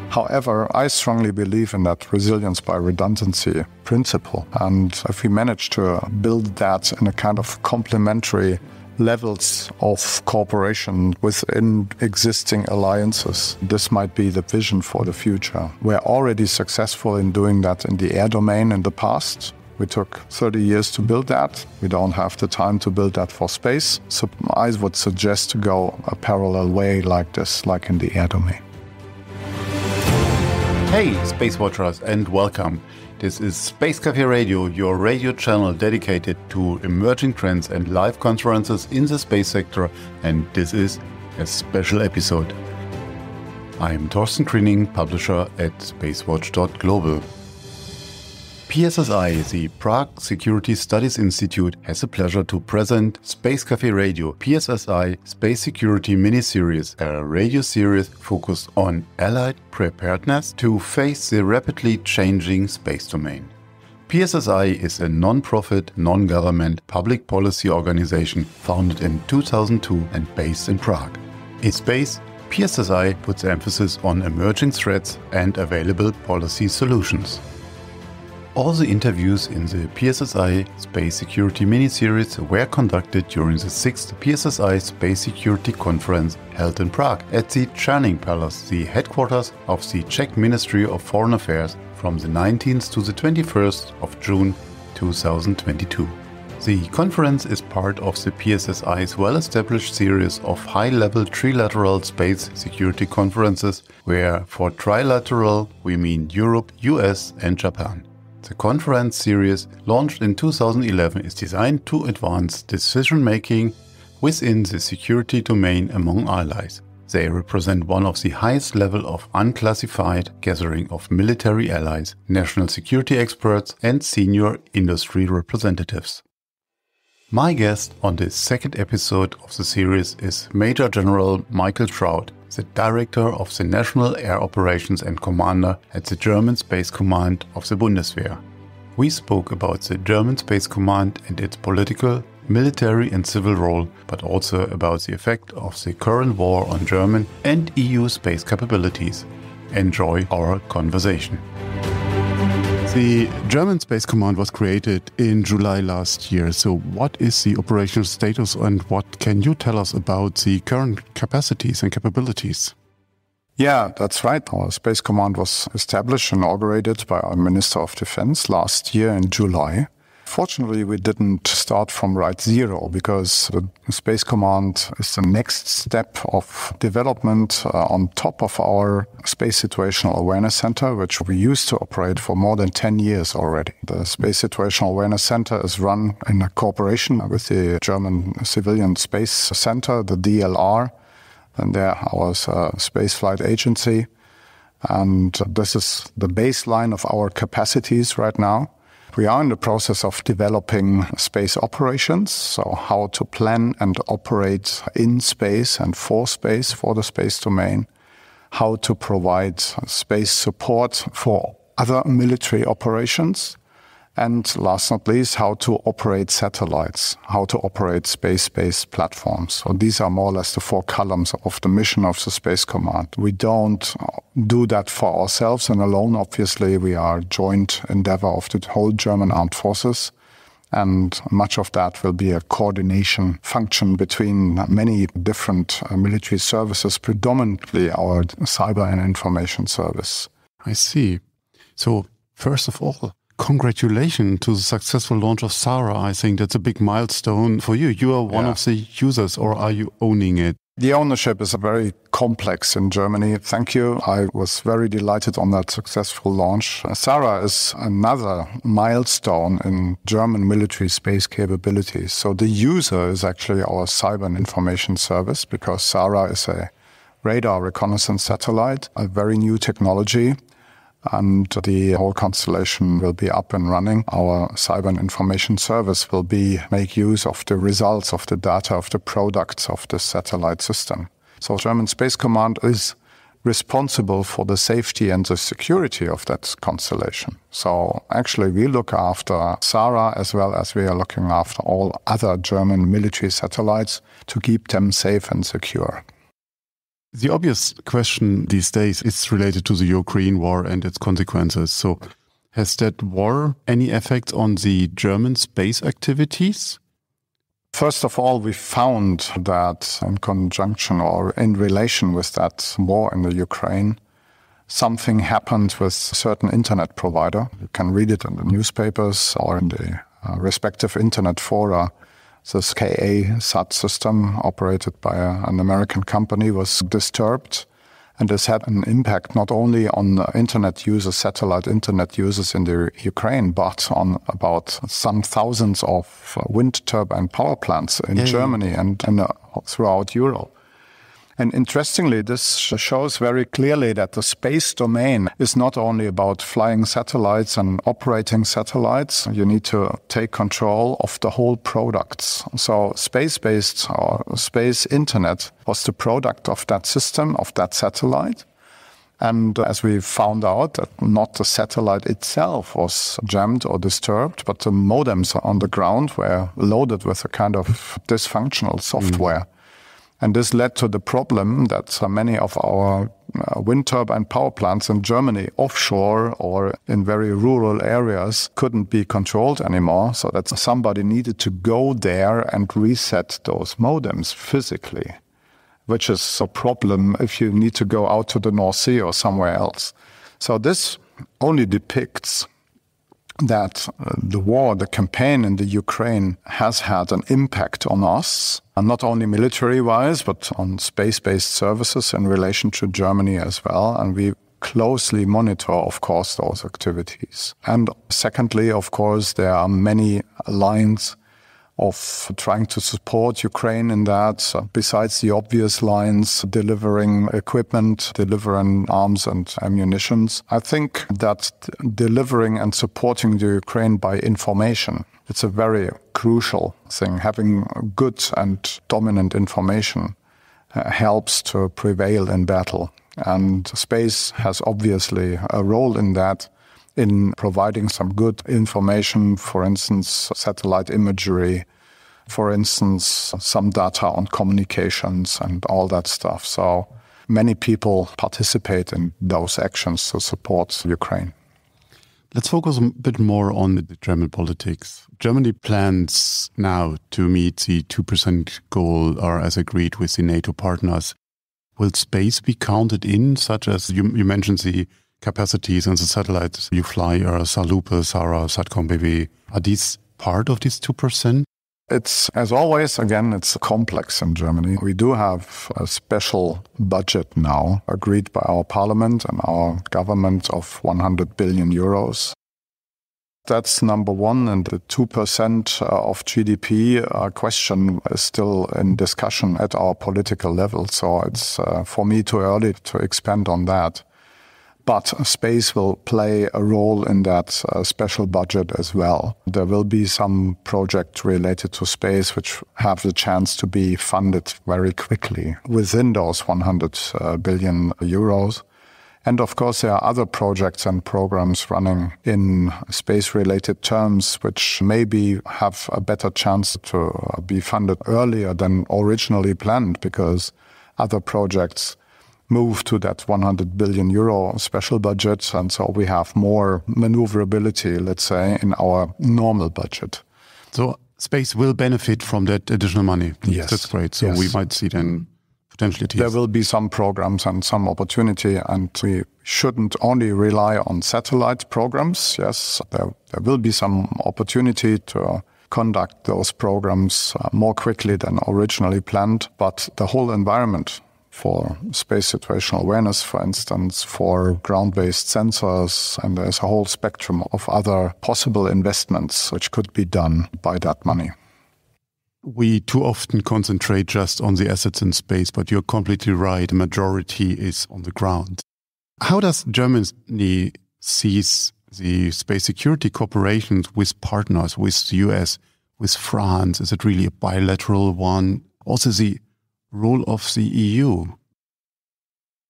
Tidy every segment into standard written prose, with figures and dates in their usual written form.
However, I strongly believe in that resilience by redundancy principle. And if we manage to build that in a kind of complementary levels of cooperation within existing alliances, this might be the vision for the future. We're already successful in doing that in the air domain in the past. We took 30 years to build that. We don't have the time to build that for space. So I would suggest to go a parallel way like this, like in the air domain. Hey, SpaceWatchers, and welcome. This is Space Café Radio, your radio channel dedicated to emerging trends and live conferences in the space sector, and this is a special episode. I am Thorsten Kriening, publisher at SpaceWatch.Global. PSSI, the Prague Security Studies Institute, has the pleasure to present Space Café Radio, PSSI Space Security Mini-Series, a radio series focused on allied preparedness to face the rapidly changing space domain. PSSI is a non-profit, non-government public policy organization founded in 2002 and based in Prague. In space, PSSI puts emphasis on emerging threats and available policy solutions. All the interviews in the PSSI Space Security Mini-Series were conducted during the 6th PSSI Space Security Conference held in Prague at the Czarning Palace, the headquarters of the Czech Ministry of Foreign Affairs, from the 19th to the 21st of June 2022. The conference is part of the PSSI's well-established series of high-level trilateral space security conferences, where for trilateral we mean Europe, US and Japan. The conference series, launched in 2011, is designed to advance decision-making within the security domain among allies. They represent one of the highest level of unclassified gathering of military allies, national security experts and senior industry representatives. My guest on this second episode of the series is Major General Michael Traut, the Director of the National Air Operations and Commander at the German Space Command of the Bundeswehr. We spoke about the German Space Command and its political, military and civil role, but also about the effect of the current war on German and EU space capabilities. Enjoy our conversation. The German Space Command was created in July last year. So what is the operational status and what can you tell us about the current capacities and capabilities? Yeah, that's right. Our Space Command was established and inaugurated by our Minister of Defense last year in July. Fortunately, we didn't start from right zero because the Space Command is the next step of development on top of our Space Situational Awareness Center, which we used to operate for more than 10 years already. The Space Situational Awareness Center is run in a cooperation with the German Civilian Space Center, the DLR, and they're our spaceflight agency. And this is the baseline of our capacities right now. We are in the process of developing space operations, so how to plan and operate in space and for space for the space domain, how to provide space support for other military operations, and last not least, how to operate satellites, how to operate space-based platforms. So these are more or less the four columns of the mission of the Space Command. We don't do that for ourselves and alone. Obviously, we are a joint endeavor of the whole German armed forces. And much of that will be a coordination function between many different military services, predominantly our cyber and information service. I see. So, first of all, congratulations to the successful launch of SARA. I think that's a big milestone for you. You are one of the users, or are you owning it? The ownership is very complex in Germany. Thank you. I was very delighted on that successful launch. SARA is another milestone in German military space capabilities. So the user is actually our cyber and information service, because SARA is a radar reconnaissance satellite, a very new technology. And the whole constellation will be up and running. Our cyber and information service will make use of the results of the data of the products of the satellite system. So German Space Command is responsible for the safety and the security of that constellation. So actually we look after SARA as well as we are looking after all other German military satellites to keep them safe and secure. The obvious question these days is related to the Ukraine war and its consequences. So has that war any effect on the German space activities? First of all, we found that in conjunction or in relation with that war in the Ukraine, something happened with a certain internet provider. You can read it in the newspapers or in the respective internet fora. This KA-SAT system operated by an American company was disturbed. And this had an impact not only on internet users, satellite internet users in the Ukraine, but on about some thousands of wind turbine power plants in Germany and throughout Europe. And interestingly, this shows very clearly that the space domain is not only about flying satellites and operating satellites. You need to take control of the whole products. So space-based or space internet was the product of that system, of that satellite. And as we found out, that not the satellite itself was jammed or disturbed, but the modems on the ground were loaded with a kind of dysfunctional software. And this led to the problem that many of our wind turbine power plants in Germany, offshore or in very rural areas, couldn't be controlled anymore. So that somebody needed to go there and reset those modems physically, which is a problem if you need to go out to the North Sea or somewhere else. So this only depicts that the war, the campaign in the Ukraine has had an impact on us, and not only military-wise, but on space-based services in relation to Germany as well. And we closely monitor, of course, those activities. And secondly, of course, there are many lines of trying to support Ukraine in that, besides the obvious lines, delivering equipment, delivering arms and ammunitions. I think that delivering and supporting the Ukraine by information, it's a very crucial thing. Having good and dominant information helps to prevail in battle. And space has obviously a role in that, in providing some good information, for instance, satellite imagery, for instance, some data on communications and all that stuff. So many people participate in those actions to support Ukraine. Let's focus a bit more on the German politics. Germany plans now to meet the 2% goal, or as agreed with the NATO partners. Will space be counted in, such as you mentioned the capacities and the satellites you fly, or Salupe, Sara, Satcom BW, are these part of this 2%? It's, as always, again, it's complex in Germany. We do have a special budget now agreed by our parliament and our government of 100 billion euros. That's number one, and the 2% of GDP question is still in discussion at our political level. So it's, for me, too early to expand on that. But space will play a role in that special budget as well. There will be some projects related to space which have the chance to be funded very quickly within those 100 billion euros. And of course, there are other projects and programs running in space-related terms which maybe have a better chance to be funded earlier than originally planned, because other projects move to that 100 billion euro special budget. And so we have more maneuverability, let's say, in our normal budget. So space will benefit from that additional money. Yes. That's great. So we might see then potentially there will be some programs and some opportunity, and we shouldn't only rely on satellite programs. Yes, there will be some opportunity to conduct those programs more quickly than originally planned, but the whole environment for space situational awareness, for instance, for ground-based sensors, and there's a whole spectrum of other possible investments which could be done by that money. We too often concentrate just on the assets in space, but you're completely right, the majority is on the ground. How does Germany sees the space security cooperations with partners, with the US, with France? Is it really a bilateral one? Also the role of the EU?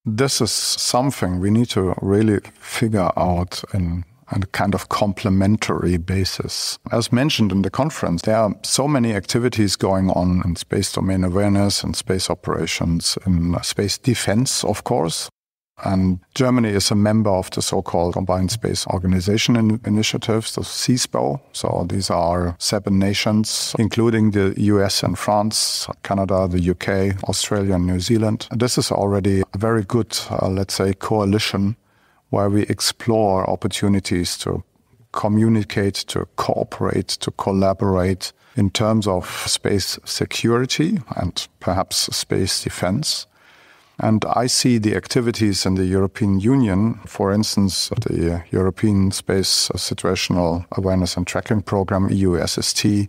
This is something we need to really figure out in and a kind of complementary basis. As mentioned in the conference, there are so many activities going on in space domain awareness and space operations, in space defense, of course. And Germany is a member of the so-called Combined Space Organization initiatives, the CSPO. So these are 7 nations, including the US and France, Canada, the UK, Australia, and New Zealand. This is already a very good, let's say, coalition where we explore opportunities to communicate, to cooperate, to collaborate in terms of space security and perhaps space defense. And I see the activities in the European Union, for instance, the European Space Situational Awareness and Tracking Program, EUSST,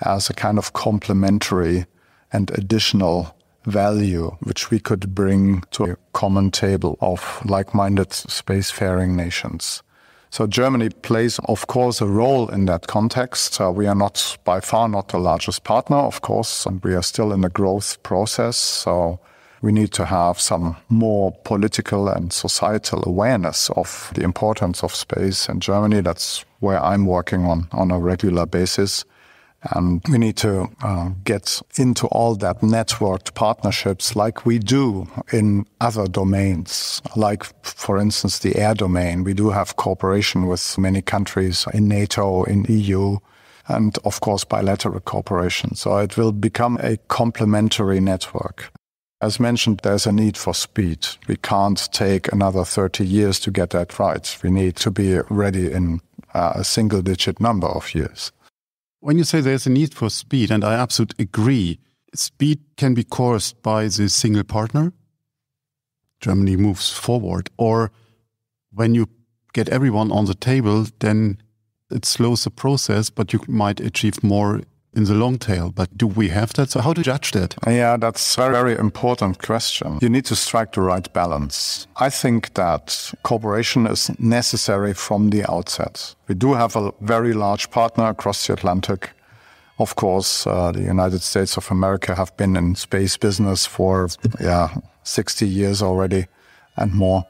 as a kind of complementary and additional value which we could bring to a common table of like-minded spacefaring nations. So Germany plays, of course, a role in that context. We are not, by far, not the largest partner, of course, and we are still in the growth process. So we need to have some more political and societal awareness of the importance of space in Germany. That's where I'm working on a regular basis. And we need to get into all that networked partnerships like we do in other domains. Like, for instance, the air domain. We do have cooperation with many countries in NATO, in EU, and of course bilateral cooperation. So it will become a complementary network. As mentioned, there's a need for speed. We can't take another 30 years to get that right. We need to be ready in a single-digit number of years. When you say there's a need for speed, and I absolutely agree, speed can be caused by the single partner. Germany moves forward. Or when you get everyone on the table, then it slows the process, but you might achieve more in the long tail. But do we have that? So how to judge that? Yeah, that's a very important question. You need to strike the right balance. I think that cooperation is necessary from the outset. We do have a very large partner across the Atlantic. Of course, the United States of America have been in space business for 60 years already and more.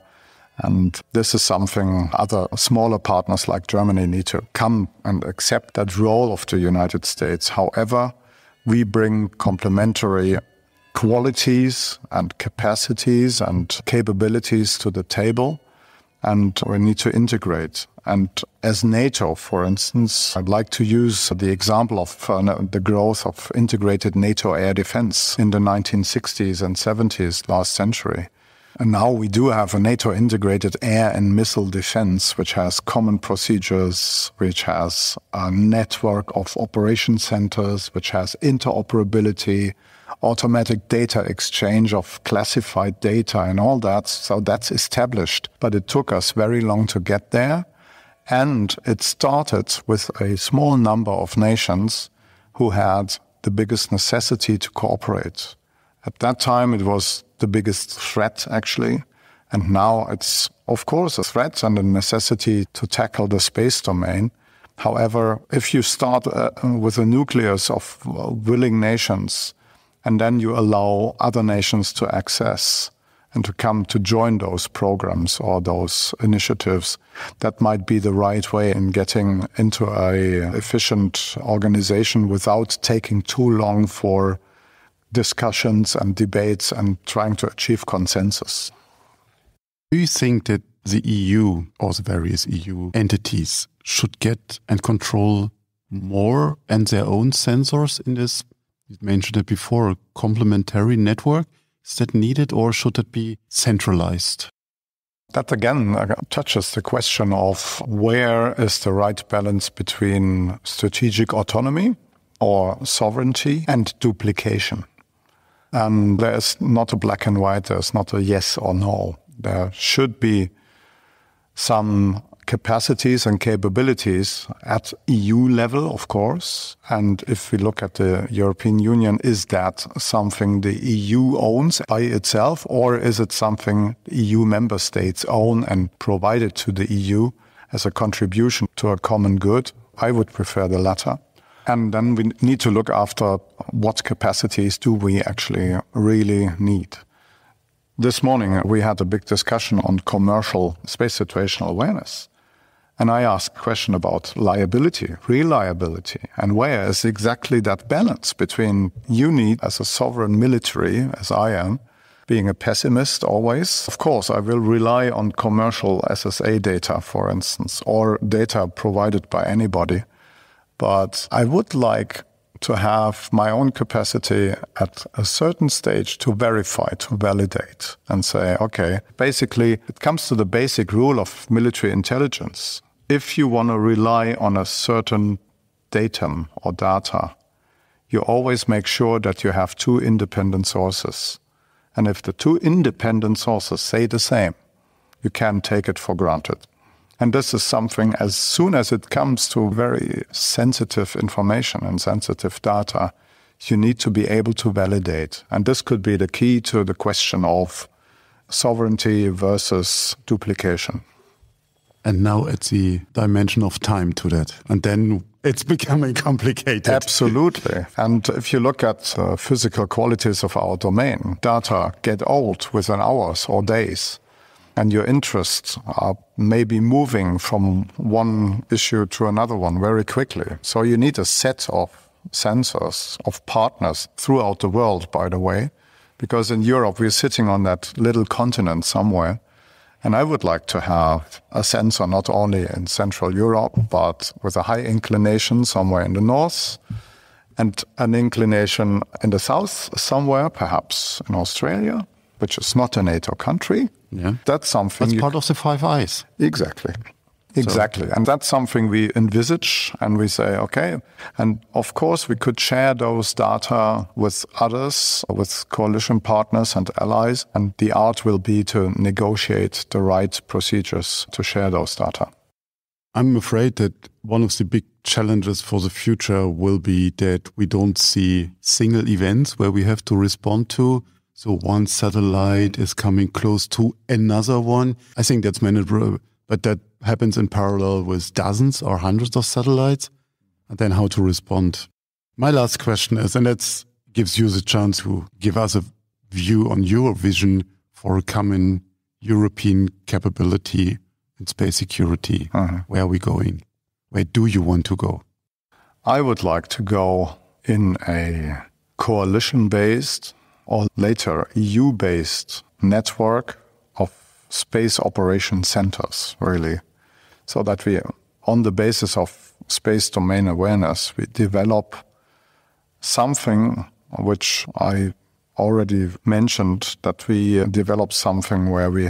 And this is something other smaller partners like Germany need to come and accept that role of the United States. However, we bring complementary qualities and capacities and capabilities to the table, and we need to integrate. And as NATO, for instance, I'd like to use the example of the growth of integrated NATO air defense in the 1960s and 70s last century. And now we do have a NATO integrated air and missile defense, which has common procedures, which has a network of operation centers, which has interoperability, automatic data exchange of classified data and all that. So that's established. But it took us very long to get there. And it started with a small number of nations who had the biggest necessity to cooperate. At that time, it was the biggest threat, actually. And now it's, of course, a threat and a necessity to tackle the space domain. However, if you start with a nucleus of willing nations, and then you allow other nations to access and to come to join those programs or those initiatives, that might be the right way in getting into an efficient organization without taking too long for discussions and debates and trying to achieve consensus. Do you think that the EU or the various EU entities should get and control more and their own sensors in this, you mentioned it before, complementary network? Is that needed, or should it be centralized? That again touches the question of where is the right balance between strategic autonomy or sovereignty and duplication. And there's not a black and white, there's not a yes or no. There should be some capacities and capabilities at EU level, of course. And if we look at the European Union, is that something the EU owns by itself, or is it something EU member states own and provide it to the EU as a contribution to a common good? I would prefer the latter. And then we need to look after what capacities do we actually really need. This morning, we had a big discussion on commercial space situational awareness. And I ask a question about liability, reliability, and where is exactly that balance between you need as a sovereign military, as I am, being a pessimist always. Of course, I will rely on commercial SSA data, for instance, or data provided by anybody. But I would like to have my own capacity at a certain stage to verify, to validate, and say, okay, basically, it comes to the basic rule of military intelligence. If you want to rely on a certain datum or data, you always make sure that you have two independent sources. And if the two independent sources say the same, you can take it for granted. And this is something, as soon as it comes to very sensitive information and sensitive data, you need to be able to validate. And this could be the key to the question of sovereignty versus duplication. And now it's the dimension of time to that. And then it's becoming complicated. Absolutely. And if you look at physical qualities of our domain, data get old within hours or days. And your interests are maybe moving from one issue to another one very quickly. So you need a set of sensors, of partners throughout the world, by the way, because in Europe, we're sitting on that little continent somewhere. And I would like to have a sensor not only in Central Europe, but with a high inclination somewhere in the north, and an inclination in the south somewhere, perhaps in Australia, which is not a NATO country. Yeah. That's something. That's part of the Five Eyes. Exactly. Exactly. And that's something we envisage and we say, okay. And of course, we could share those data with others, with coalition partners and allies. And the art will be to negotiate the right procedures to share those data. I'm afraid that one of the big challenges for the future will be that we don't see single events where we have to respond to. So one satellite is coming close to another one. I think that's manageable, but that happens in parallel with dozens or hundreds of satellites. And then how to respond. My last question is, and that gives you the chance to give us a view on your vision for a common European capability in space security. Where are we going? Where do you want to go? I would like to go in a coalition-based or later EU-based network of space operation centers, really, so that we, on the basis of space domain awareness, we develop something which I already mentioned, that we develop something where we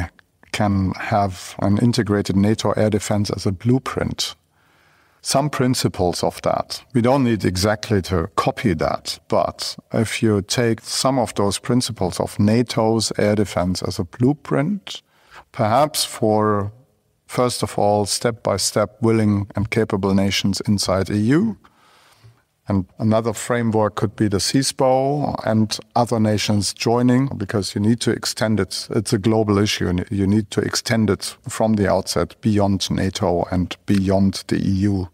can have an integrated NATO air defense as a blueprint. Some principles of that. We don't need exactly to copy that, but if you take some of those principles of NATO's air defense as a blueprint, perhaps for, first of all, step-by-step willing and capable nations inside EU, and another framework could be the CISPO and other nations joining, because you need to extend it. It's a global issue, and you need to extend it from the outset beyond NATO and beyond the EU,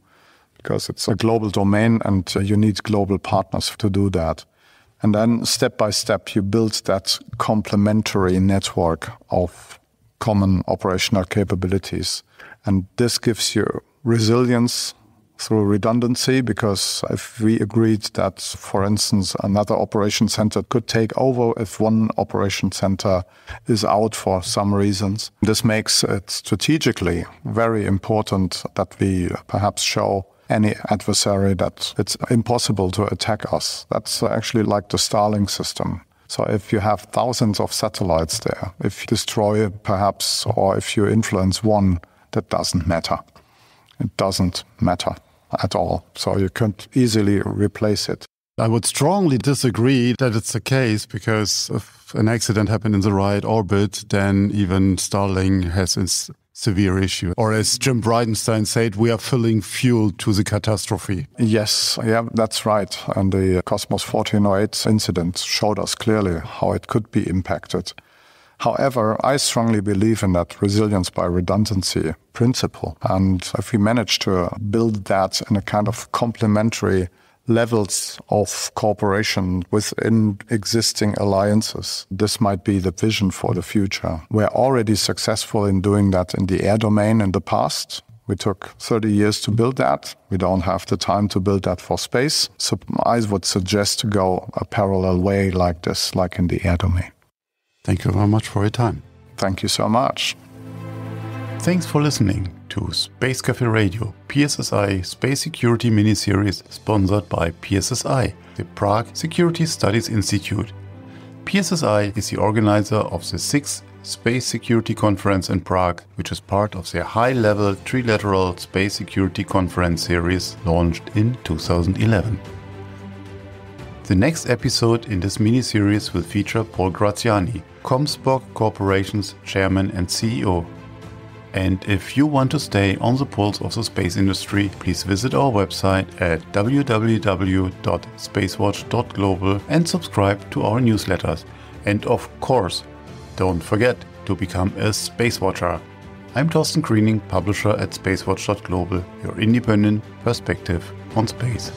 because it's a global domain and you need global partners to do that. And then step by step, you build that complementary network of common operational capabilities. And this gives you resilience through redundancy, because if we agreed that, for instance, another operation center could take over if one operation center is out for some reasons, this makes it strategically very important that we perhaps show any adversary that it's impossible to attack us. That's actually like the Starlink system. So if you have thousands of satellites there, if you destroy perhaps, or if you influence one, that doesn't matter. It doesn't matter at all. So you can easily replace it. I would strongly disagree that it's the case, because if an accident happened in the right orbit, then even Starlink has a severe issue. Or as Jim Bridenstine said, we are filling fuel to the catastrophe. Yes, yeah, that's right. And the Cosmos 1408 incident showed us clearly how it could be impacted. However, I strongly believe in that resilience by redundancy principle. And if we manage to build that in a kind of complementary levels of cooperation within existing alliances, this might be the vision for the future. We're already successful in doing that in the air domain in the past. We took 30 years to build that. We don't have the time to build that for space. So I would suggest to go a parallel way like this, like in the air domain. Thank you very much for your time. Thank you so much. Thanks for listening to Space Café Radio, PSSI Space Security Miniseries, sponsored by PSSI, the Prague Security Studies Institute. PSSI is the organizer of the 6th Space Security Conference in Prague, which is part of their high-level trilateral Space Security Conference series launched in 2011. The next episode in this mini-series will feature Paul Graziani, Comspoc Corporation's chairman and CEO. And if you want to stay on the pulse of the space industry, please visit our website at www.SpaceWatch.Global and subscribe to our newsletters. And of course, don't forget to become a Space Watcher. I'm Thorsten Greening, publisher at SpaceWatch.Global, your independent perspective on space.